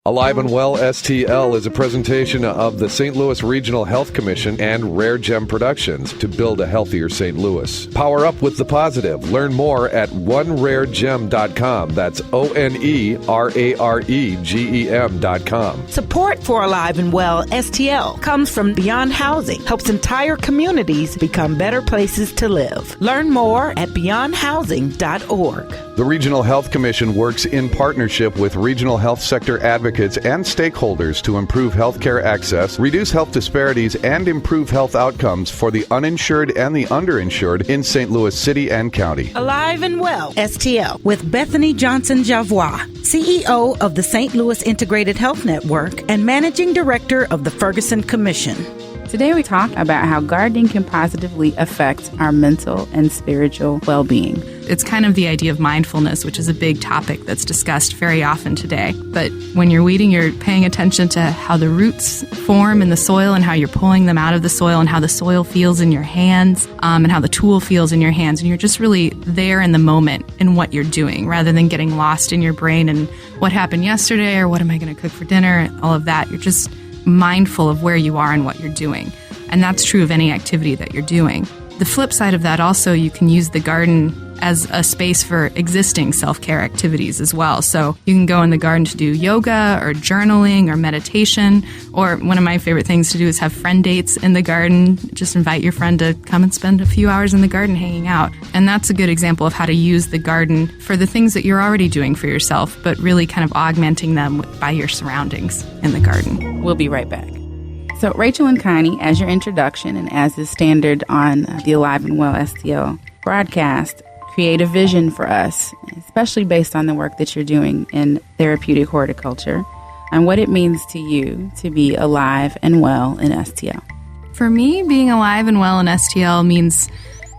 Alive and Well STL is a presentation of the St. Louis Regional Health Commission and RareGem Productions to build a healthier St. Louis. Power up with the positive. Learn more at oneraregem.com. That's ONERAREGEM.com. Support for Alive and Well STL comes from Beyond Housing, helps entire communities become better places to live. Learn more at beyondhousing.org. The Regional Health Commission works in partnership with regional health sector advocates and stakeholders to improve healthcare access, reduce health disparities, and improve health outcomes for the uninsured and the underinsured in St. Louis City and County. Alive and Well STL with Bethany Johnson-Javois, CEO of the St. Louis Integrated Health Network and Managing Director of the Ferguson Commission. Today we talk about how gardening can positively affect our mental and spiritual well-being. It's kind of the idea of mindfulness, which is a big topic that's discussed very often today. But when you're weeding, you're paying attention to how the roots form in the soil and how you're pulling them out of the soil and how the soil feels in your hands and how the tool feels in your hands. And you're just really there in the moment in what you're doing rather than getting lost in your brain and what happened yesterday or what am I going to cook for dinner, all of that. You're just mindful of where you are and what you're doing. And that's true of any activity that you're doing. The flip side of that also, you can use the garden as a space for existing self-care activities as well. So you can go in the garden to do yoga or journaling or meditation, or one of my favorite things to do is have friend dates in the garden. Just invite your friend to come and spend a few hours in the garden hanging out. And that's a good example of how to use the garden for the things that you're already doing for yourself, but really kind of augmenting them by your surroundings in the garden. We'll be right back. So Rachel and Connie, as your introduction and as is standard on the Alive and Well STL broadcast, create a vision for us, especially based on the work that you're doing in therapeutic horticulture, and what it means to you to be alive and well in STL. For me, being alive and well in STL means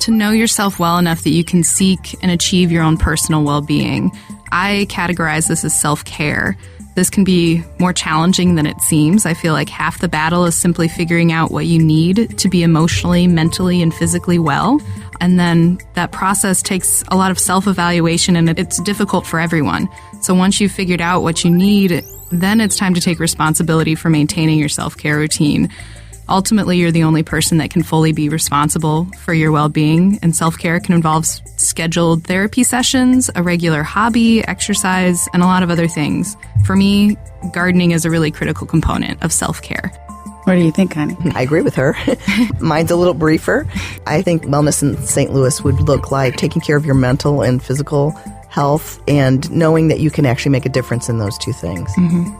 to know yourself well enough that you can seek and achieve your own personal well-being. I categorize this as self-care. This can be more challenging than it seems. I feel like half the battle is simply figuring out what you need to be emotionally, mentally, and physically well. And then that process takes a lot of self-evaluation, and it's difficult for everyone. So once you've figured out what you need, then it's time to take responsibility for maintaining your self-care routine. Ultimately, you're the only person that can fully be responsible for your well-being, and self-care can involve scheduled therapy sessions, a regular hobby, exercise, and a lot of other things. For me, gardening is a really critical component of self-care. What do you think, Connie? I agree with her. Mine's a little briefer. I think wellness in St. Louis would look like taking care of your mental and physical health and knowing that you can actually make a difference in those two things. Mm-hmm.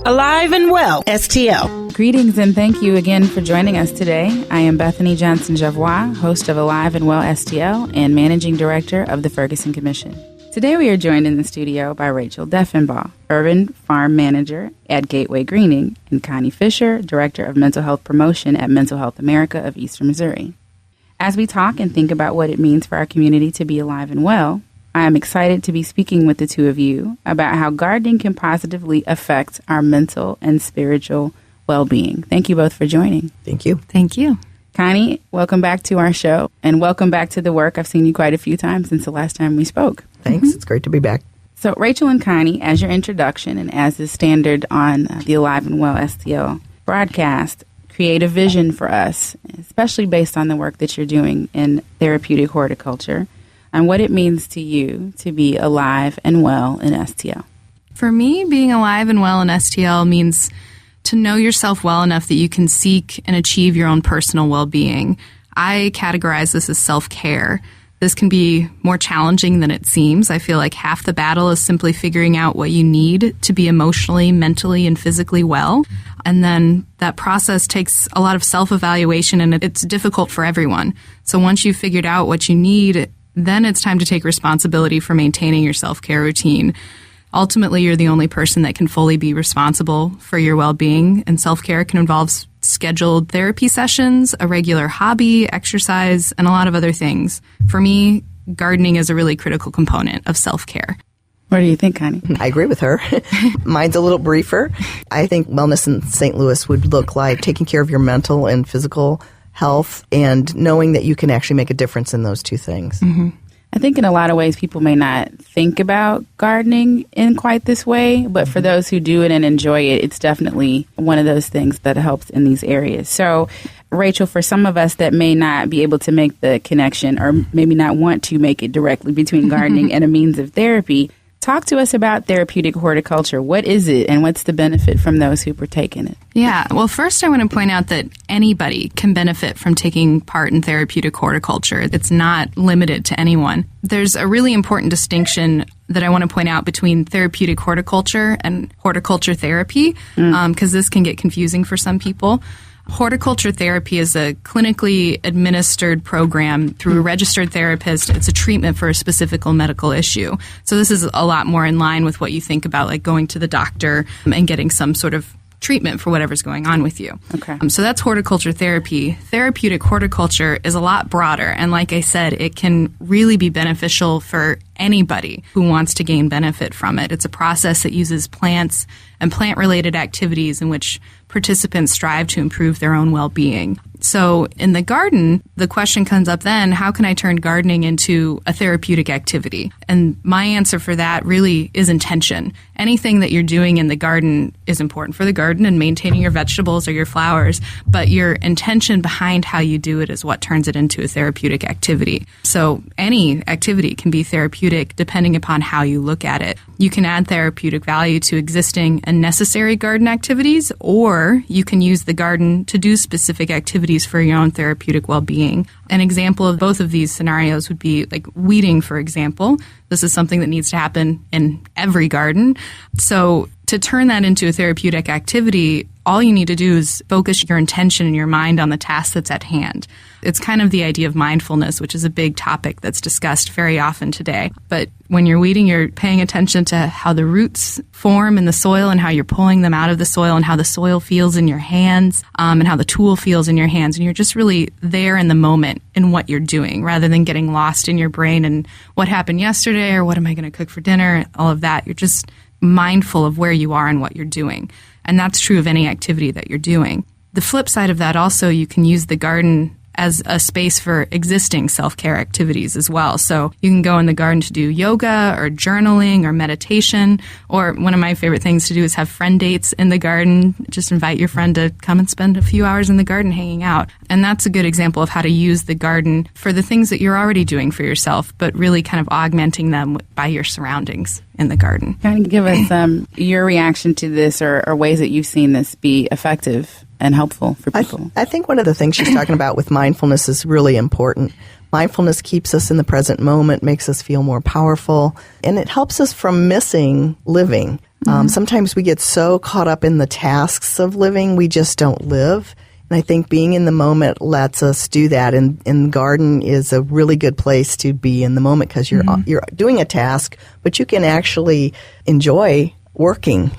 Alive and Well STL. Greetings and thank you again for joining us today. I am Bethany Johnson-Javois, host of Alive and Well STL and Managing Director of the Ferguson Commission. Today we are joined in the studio by Rachel Deffenbaugh, Urban Farm Manager at Gateway Greening, and Connie Fisher, Director of Mental Health Promotion at Mental Health America of Eastern Missouri. As we talk and think about what it means for our community to be alive and well, I am excited to be speaking with the two of you about how gardening can positively affect our mental and spiritual well-being. Thank you both for joining. Thank you. Thank you. Connie, welcome back to our show, and welcome back to the work. I've seen you quite a few times since the last time we spoke. Thanks. It's great to be back. So Rachel and Connie, as your introduction and as is standard on the Alive and Well STL broadcast, create a vision for us, especially based on the work that you're doing in therapeutic horticulture, and what it means to you to be alive and well in STL. For me, being alive and well in STL means to know yourself well enough that you can seek and achieve your own personal well-being. I categorize this as self-care. This can be more challenging than it seems. I feel like half the battle is simply figuring out what you need to be emotionally, mentally, and physically well. And then that process takes a lot of self-evaluation, and it's difficult for everyone. So once you've figured out what you need, then it's time to take responsibility for maintaining your self-care routine. Ultimately, you're the only person that can fully be responsible for your well-being, and self-care can involve scheduled therapy sessions, a regular hobby, exercise, and a lot of other things. For me, gardening is a really critical component of self-care. What do you think, Connie? I agree with her. Mine's a little briefer. I think wellness in St. Louis would look like taking care of your mental and physical health and knowing that you can actually make a difference in those two things. Mm-hmm. I think in a lot of ways people may not think about gardening in quite this way, but for those who do it and enjoy it, it's definitely one of those things that helps in these areas. So, Rachel, for some of us that may not be able to make the connection or maybe not want to make it directly between gardening and a means of therapy, talk to us about therapeutic horticulture. What is it and what's the benefit from those who partake in it? Yeah, well, first I want to point out that anybody can benefit from taking part in therapeutic horticulture. It's not limited to anyone. There's a really important distinction that I want to point out between therapeutic horticulture and horticulture therapy, because this can get confusing for some people. Horticulture therapy is a clinically administered program through a registered therapist. It's a treatment for a specific medical issue. So this is a lot more in line with what you think about, like going to the doctor and getting some sort of treatment for whatever's going on with you. Okay. So that's horticulture therapy. Therapeutic horticulture is a lot broader. And like I said, it can really be beneficial for anybody who wants to gain benefit from it. It's a process that uses plants and plant-related activities in which participants strive to improve their own well-being. So in the garden, the question comes up then, how can I turn gardening into a therapeutic activity? And my answer for that really is intention. Anything that you're doing in the garden is important for the garden and maintaining your vegetables or your flowers, but your intention behind how you do it is what turns it into a therapeutic activity. So any activity can be therapeutic depending upon how you look at it. You can add therapeutic value to existing and necessary garden activities, or you can use the garden to do specific activities for your own therapeutic well-being. An example of both of these scenarios would be like weeding, for example. This is something that needs to happen in every garden. So to turn that into a therapeutic activity, all you need to do is focus your intention and your mind on the task that's at hand. It's kind of the idea of mindfulness, which is a big topic that's discussed very often today. But when you're weeding, you're paying attention to how the roots form in the soil and how you're pulling them out of the soil and how the soil feels in your hands and how the tool feels in your hands. And you're just really there in the moment in what you're doing rather than getting lost in your brain and what happened yesterday or what am I going to cook for dinner, all of that. You're just mindful of where you are and what you're doing. And that's true of any activity that you're doing. The flip side of that also, you can use the garden as a space for existing self-care activities as well. So you can go in the garden to do yoga or journaling or meditation, or one of my favorite things to do is have friend dates in the garden. Just invite your friend to come and spend a few hours in the garden hanging out. And that's a good example of how to use the garden for the things that you're already doing for yourself, but really kind of augmenting them by your surroundings in the garden. Can you give us your reaction to this or ways that you've seen this be effective and helpful for people? I think one of the things she's talking about with mindfulness is really important. Mindfulness keeps us in the present moment, makes us feel more powerful, and it helps us from missing living. Sometimes we get so caught up in the tasks of living, we just don't live. And I think being in the moment lets us do that. And the garden is a really good place to be in the moment because you're doing a task, but you can actually enjoy working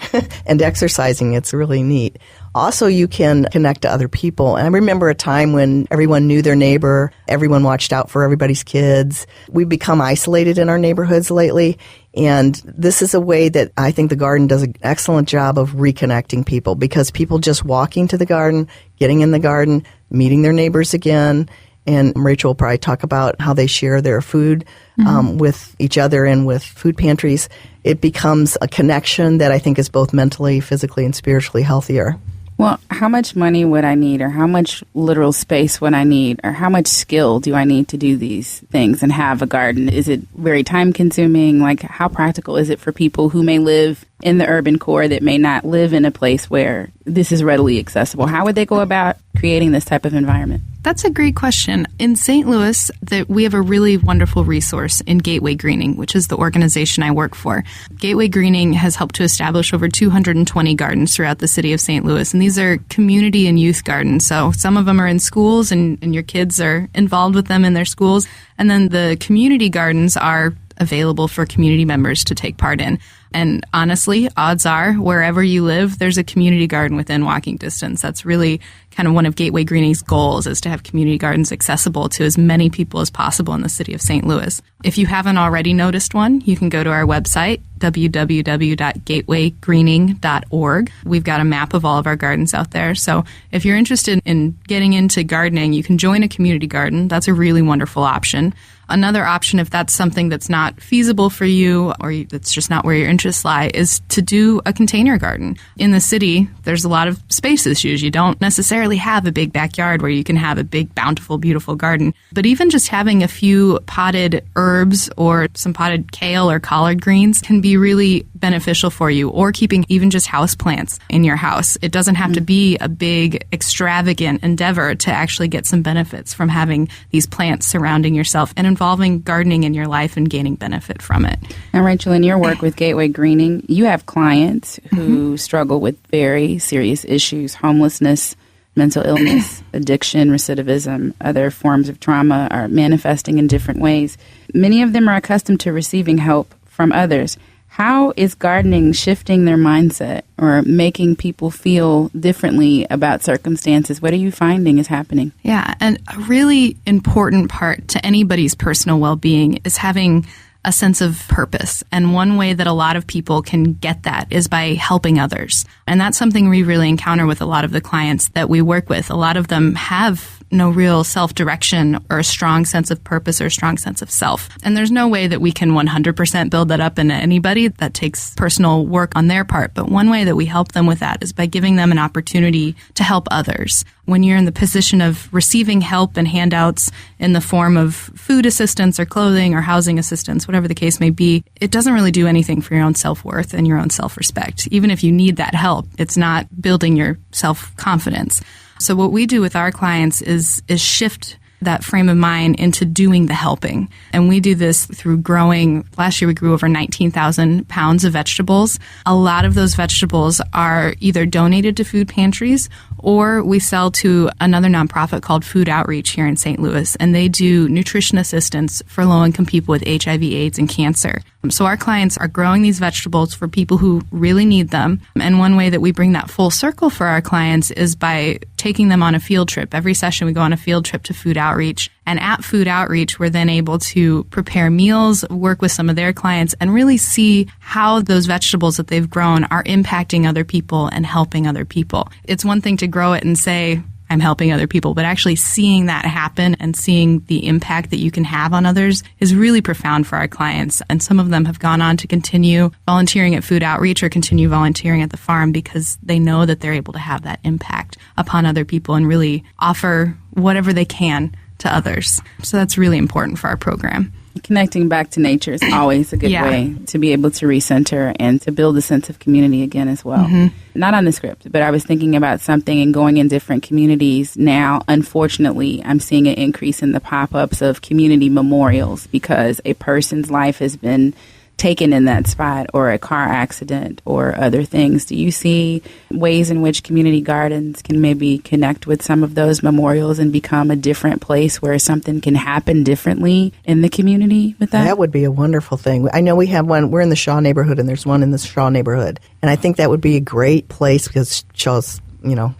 and exercising. It's really neat. Also, you can connect to other people. And I remember a time when everyone knew their neighbor, everyone watched out for everybody's kids. We've become isolated in our neighborhoods lately. And this is a way that I think the garden does an excellent job of reconnecting people because people just walking to the garden, getting in the garden, meeting their neighbors again. And Rachel will probably talk about how they share their food with each other and with food pantries. It becomes a connection that I think is both mentally, physically, and spiritually healthier. Well, how much money would I need or how much literal space would I need or how much skill do I need to do these things and have a garden? Is it very time consuming? Like how practical is it for people who may live in the urban core that may not live in a place where this is readily accessible? How would they go about creating this type of environment? That's a great question. In St. Louis, we have a really wonderful resource in Gateway Greening, which is the organization I work for. Gateway Greening has helped to establish over 220 gardens throughout the city of St. Louis, and these are community and youth gardens. So some of them are in schools, and your kids are involved with them in their schools. And then the community gardens are available for community members to take part in. And honestly, odds are, wherever you live, there's a community garden within walking distance. That's really kind of one of Gateway Greening's goals, is to have community gardens accessible to as many people as possible in the city of St. Louis. If you haven't already noticed one, you can go to our website, www.gatewaygreening.org. We've got a map of all of our gardens out there. So if you're interested in getting into gardening, you can join a community garden. That's a really wonderful option. Another option, if that's something that's not feasible for you or that's just not where your interests lie, is to do a container garden. In the city, there's a lot of space issues. You don't necessarily have a big backyard where you can have a big, bountiful, beautiful garden. But even just having a few potted herbs or some potted kale or collard greens can be really beneficial for you, or keeping even just house plants in your house. It doesn't have to be a big, extravagant endeavor to actually get some benefits from having these plants surrounding yourself and involving gardening in your life and gaining benefit from it. Now, Rachel, in your work with Gateway Greening, you have clients who struggle with very serious issues: homelessness, mental illness, addiction, recidivism, other forms of trauma are manifesting in different ways. Many of them are accustomed to receiving help from others. How is gardening shifting their mindset or making people feel differently about circumstances? What are you finding is happening? Yeah, and a really important part to anybody's personal well-being is having a sense of purpose. And one way that a lot of people can get that is by helping others. And that's something we really encounter with a lot of the clients that we work with. A lot of them have no real self-direction or a strong sense of purpose or a strong sense of self. And there's no way that we can 100% build that up in anybody. That takes personal work on their part. But one way that we help them with that is by giving them an opportunity to help others. When you're in the position of receiving help and handouts in the form of food assistance or clothing or housing assistance, whatever the case may be, it doesn't really do anything for your own self-worth and your own self-respect. Even if you need that help, it's not building your self-confidence. So what we do with our clients is shift that frame of mind into doing the helping. And we do this through growing. Last year we grew over 19,000 pounds of vegetables. A lot of those vegetables are either donated to food pantries or we sell to another nonprofit called Food Outreach here in St. Louis, and they do nutrition assistance for low-income people with HIV, AIDS, and cancer. So our clients are growing these vegetables for people who really need them. And one way that we bring that full circle for our clients is by taking them on a field trip. Every session we go on a field trip to Food Outreach. And at Food Outreach, we're then able to prepare meals, work with some of their clients, and really see how those vegetables that they've grown are impacting other people and helping other people. It's one thing to grow it and say, I'm helping other people, but actually seeing that happen and seeing the impact that you can have on others is really profound for our clients. And some of them have gone on to continue volunteering at Food Outreach or continue volunteering at the farm because they know that they're able to have that impact upon other people and really offer whatever they can to others. So that's really important for our program. Connecting back to nature is always a good way to be able to recenter and to build a sense of community again as well. Not on the script, but I was thinking about something and going in different communities. Now, unfortunately, I'm seeing an increase in the pop-ups of community memorials because a person's life has been taken in that spot, or a car accident or other things. Do you see ways in which community gardens can maybe connect with some of those memorials and become a different place where something can happen differently in the community with that? That would be a wonderful thing. I know we have one. We're in the Shaw neighborhood, and there's one in the Shaw neighborhood. And I think that would be a great place because Shaw's,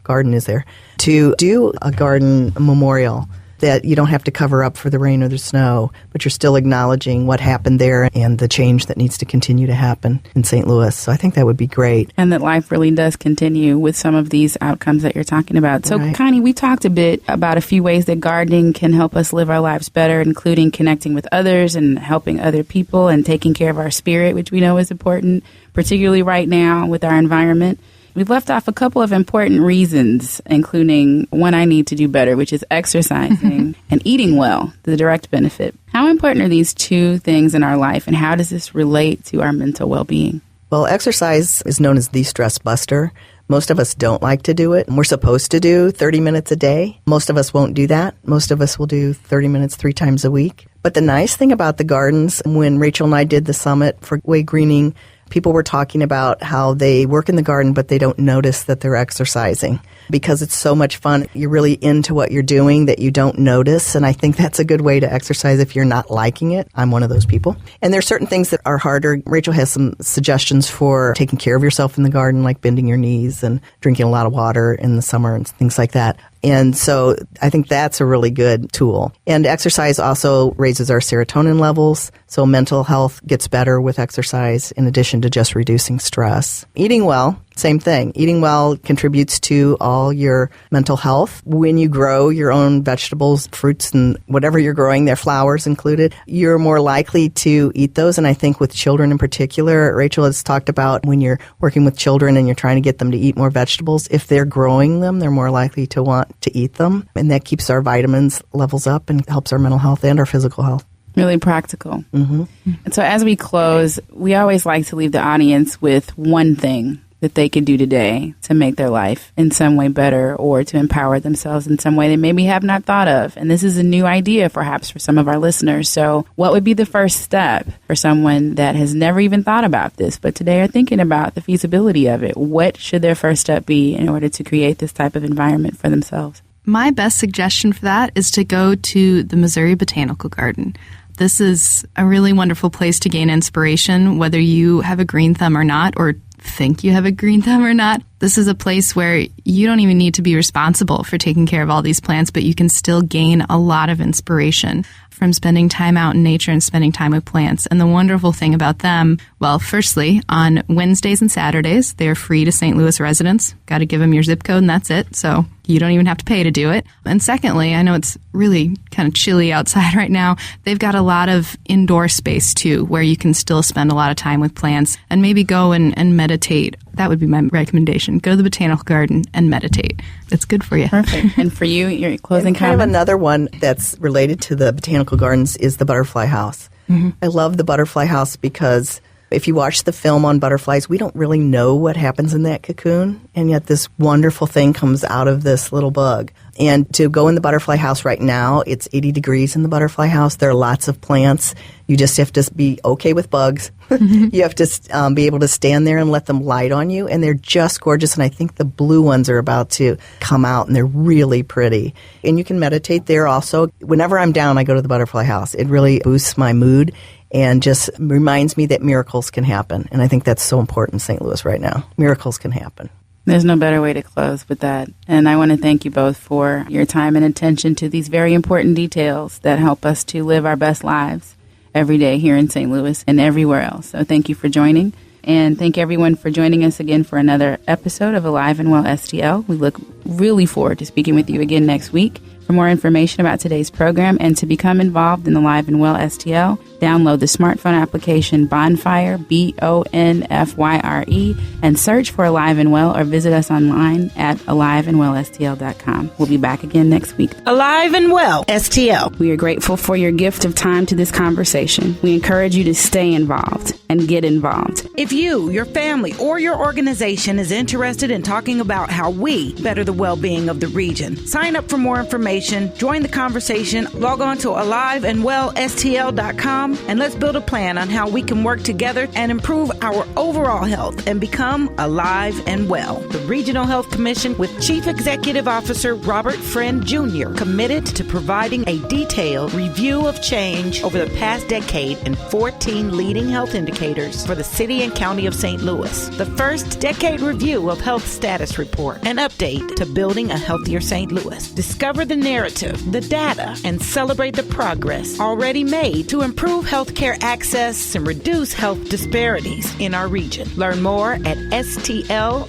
garden is there, to do a garden memorial that you don't have to cover up for the rain or the snow, but you're still acknowledging what happened there and the change that needs to continue to happen in St. Louis. So I think that would be great. And that life really does continue with some of these outcomes that you're talking about. So, Right. Connie, we talked a bit about a few ways that gardening can help us live our lives better, including connecting with others and helping other people and taking care of our spirit, which we know is important, particularly right now with our environment. We've left off a couple of important reasons, including one I need to do better, which is exercising and eating well, the direct benefit. How important are these two things in our life, and how does this relate to our mental well-being? Well, exercise is known as the stress buster. Most of us don't like to do it. We're supposed to do 30 minutes a day. Most of us won't do that. Most of us will do 30 minutes 3 times a week. But the nice thing about the gardens, when Rachel and I did the summit for Gateway Greening, people were talking about how they work in the garden, but they don't notice that they're exercising because it's so much fun. You're really into what you're doing that you don't notice. And I think that's a good way to exercise if you're not liking it. I'm one of those people. And there's certain things that are harder. Rachel has some suggestions for taking care of yourself in the garden, like bending your knees and drinking a lot of water in the summer and things like that. And so I think that's a really good tool. And exercise also raises our serotonin levels, so mental health gets better with exercise in addition to just reducing stress. Eating well, same thing. Eating well contributes to all your mental health. When you grow your own vegetables, fruits, and whatever you're growing, their flowers included, you're more likely to eat those. And I think with children in particular, Rachel has talked about when you're working with children and you're trying to get them to eat more vegetables, if they're growing them, they're more likely to want to eat them. And that keeps our vitamins levels up and helps our mental health and our physical health. Really practical. Mm-hmm. And so as we close, we always like to leave the audience with one thing that they could do today to make their life in some way better or to empower themselves in some way they maybe have not thought of. And this is a new idea perhaps for some of our listeners. So what would be the first step for someone that has never even thought about this, but today are thinking about the feasibility of it? What should their first step be in order to create this type of environment for themselves? My best suggestion for that is to go to the Missouri Botanical Garden. This is a really wonderful place to gain inspiration, whether you have a green thumb or not, or think you have a green thumb or not. This is a place where you don't even need to be responsible for taking care of all these plants, but you can still gain a lot of inspiration from spending time out in nature and spending time with plants. And the wonderful thing about them, well, firstly, on Wednesdays and Saturdays, they're free to St. Louis residents. Got to give them your zip code and that's it. So you don't even have to pay to do it. And secondly, I know it's really kind of chilly outside right now. They've got a lot of indoor space too, where you can still spend a lot of time with plants and maybe go and meditate. That would be my recommendation. Go to the Botanical Garden and meditate. It's good for you. Perfect. And for you, your closing kind comment? of another one that's related to the Botanical Gardens is the butterfly house. Mm-hmm. I love the butterfly house because if you watch the film on butterflies, we don't really know what happens in that cocoon, and yet this wonderful thing comes out of this little bug. And to go in the butterfly house right now, it's 80 degrees in the butterfly house. There are lots of plants. You just have to be okay with bugs. Mm-hmm. You have to be able to stand there and let them light on you, and they're just gorgeous. And I think the blue ones are about to come out, and they're really pretty. And you can meditate there also. Whenever I'm down, I go to the butterfly house. It really boosts my mood and just reminds me that miracles can happen. And I think that's so important in St. Louis right now. Miracles can happen. There's no better way to close with that. And I want to thank you both for your time and attention to these very important details that help us to live our best lives every day here in St. Louis and everywhere else. So thank you for joining. And thank everyone for joining us again for another episode of Alive and Well STL. We look really forward to speaking with you again next week. For more information about today's program and to become involved in Alive and Well STL, download the smartphone application Bonfire, BONFYRE, and search for Alive and Well or visit us online at aliveandwellstl.com. We'll be back again next week. Alive and Well STL. We are grateful for your gift of time to this conversation. We encourage you to stay involved and get involved. If you, your family, or your organization is interested in talking about how we better the well-being of the region, sign up for more information. Join the conversation. Log on to aliveandwellstl.com and let's build a plan on how we can work together and improve our overall health and become alive and well. The Regional Health Commission with Chief Executive Officer Robert Friend Jr. committed to providing a detailed review of change over the past decade in 14 leading health indicators for the city and county of St. Louis. The first decade review of health status report, an update to building a healthier St. Louis. Discover the narrative, the data, and celebrate the progress already made to improve healthcare access and reduce health disparities in our region. Learn more at stlrhc.org.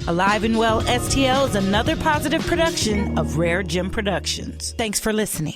Alive and Well STL is another positive production of RareGem Productions. Thanks for listening.